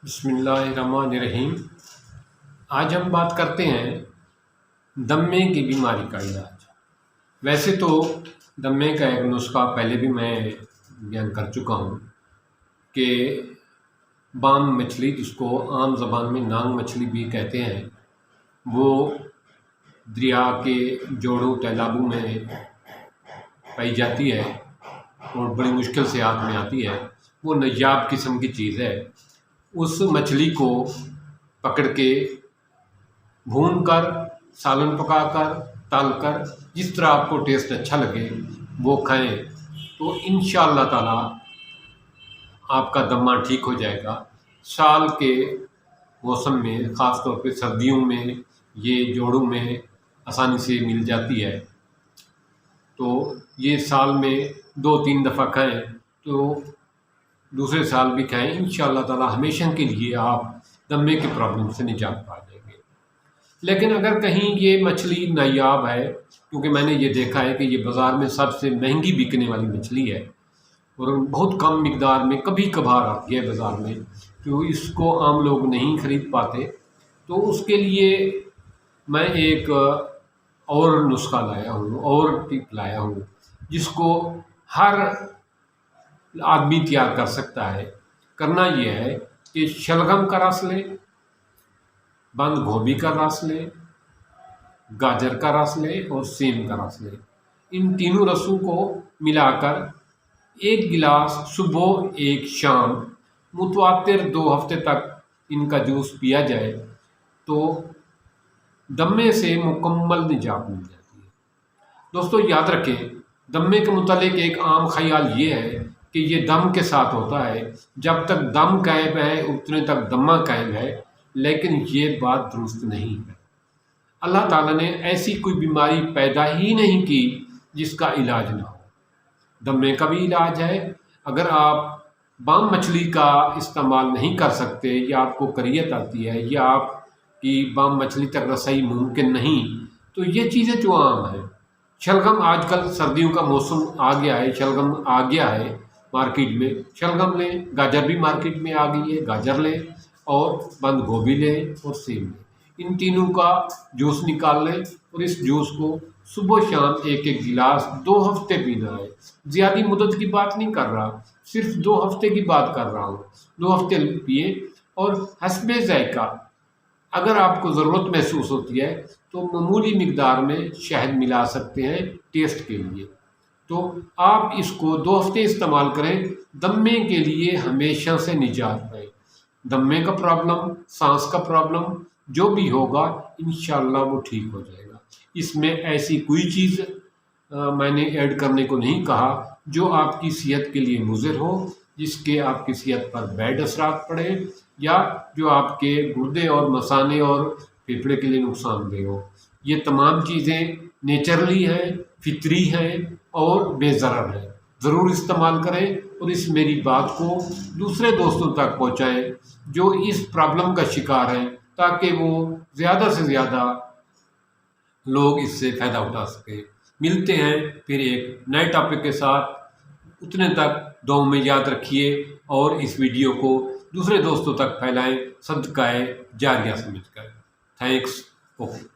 بسم اللہ الرحمن الرحیم۔ آج ہم بات کرتے ہیں دمے کی بیماری کا علاج۔ ویسے تو دمے کا ایک نسخہ پہلے بھی میں بیان کر چکا ہوں کہ بام مچھلی، جس کو عام زبان میں نانگ مچھلی بھی کہتے ہیں، وہ دریا کے جوڑوں تیلابوں میں پائی جاتی ہے اور بڑی مشکل سے ہاتھ میں آتی ہے۔ وہ نایاب قسم کی چیز ہے۔ اس مچھلی کو پکڑ کے بھون کر، سالن پکا کر، تل کر، جس طرح آپ کو ٹیسٹ اچھا لگے وہ کھائیں تو انشاءاللہ تعالی آپ کا دمہ ٹھیک ہو جائے گا۔ سال کے موسم میں، خاص طور پہ سردیوں میں، یہ جوڑوں میں آسانی سے مل جاتی ہے، تو یہ سال میں 2-3 دفعہ کھائیں تو دوسرے سال بھی کھائیں۔ انشاءاللہ تعالی ہمیشہ کے لیے آپ دمے کی پرابلم سے نجات پا جائیں گے۔ لیکن اگر کہیں یہ مچھلی نایاب ہے، کیونکہ میں نے یہ دیکھا ہے کہ یہ بازار میں سب سے مہنگی بکنے والی مچھلی ہے اور بہت کم مقدار میں کبھی کبھار آتی ہے بازار میں، تو اس کو عام لوگ نہیں خرید پاتے، تو اس کے لیے میں ایک اور نسخہ لایا ہوں اور ٹپ لایا ہوں، جس کو ہر آدمی تیار کر سکتا ہے۔ کرنا یہ ہے کہ شلغم کا رس لے، بند گوبھی کا رس لے، گاجر کا رس لے اور سیم کا رس لے۔ ان تینوں رسوں کو ملا کر 1 گلاس صبح 1 شام متواتر 2 ہفتے تک ان کا جوس پیا جائے تو دمے سے مکمل نجات مل جاتی ہے۔ دوستو یاد رکھیں، دمے کے متعلق ایک عام خیال یہ ہے کہ یہ دم کے ساتھ ہوتا ہے، جب تک دم قائم ہے اتنے تک دمہ قائم ہے، لیکن یہ بات درست نہیں ہے۔ اللہ تعالیٰ نے ایسی کوئی بیماری پیدا ہی نہیں کی جس کا علاج نہ ہو۔ دمے کا بھی علاج ہے۔ اگر آپ بام مچھلی کا استعمال نہیں کر سکتے، یا آپ کو کریت آتی ہے، یا آپ کی بام مچھلی تک رسائی ممکن نہیں، تو یہ چیزیں جو عام ہیں، شلغم، آج کل سردیوں کا موسم آ گیا ہے، شلغم آ گیا ہے مارکیٹ میں، شلغم لیں۔ گاجر بھی مارکیٹ میں آ گئی ہے، گاجر لیں، اور بند گوبھی لیں اور سیم لیں۔ ان تینوں کا جوس نکال لیں اور اس جوس کو صبح شام 1-1 گلاس 2 ہفتے پینا ہے۔ زیادہ مدت کی بات نہیں کر رہا، صرف 2 ہفتے کی بات کر رہا ہوں۔ 2 ہفتے پیے، اور حسب ذائقہ اگر آپ کو ضرورت محسوس ہوتی ہے تو معمولی مقدار میں شہد ملا سکتے ہیں ٹیسٹ کے لیے۔ تو آپ اس کو 2 ہفتے استعمال کریں، دمے کے لیے ہمیشہ سے نجات پائیں۔ دمے کا پرابلم، سانس کا پرابلم جو بھی ہوگا انشاءاللہ وہ ٹھیک ہو جائے گا۔ اس میں ایسی کوئی چیز میں نے ایڈ کرنے کو نہیں کہا جو آپ کی صحت کے لیے مضر ہو، جس کے آپ کی صحت پر بیڈ اثرات پڑے، یا جو آپ کے گردے اور مثانے اور پھیپھڑے کے لیے نقصان دہ ہو۔ یہ تمام چیزیں نیچرلی ہیں، فطری ہیں اور بے ضرر ہیں۔ ضرور استعمال کریں اور اس میری بات کو دوسرے دوستوں تک پہنچائیں جو اس پرابلم کا شکار ہیں، تاکہ وہ زیادہ سے زیادہ لوگ اس سے فائدہ اٹھا سکیں۔ ملتے ہیں پھر ایک نئے ٹاپک کے ساتھ، اتنے تک دعاؤں میں یاد رکھیے اور اس ویڈیو کو دوسرے دوستوں تک پھیلائیں صدقہ جاریہ سمجھ کر۔ تھینکس۔ اوکے۔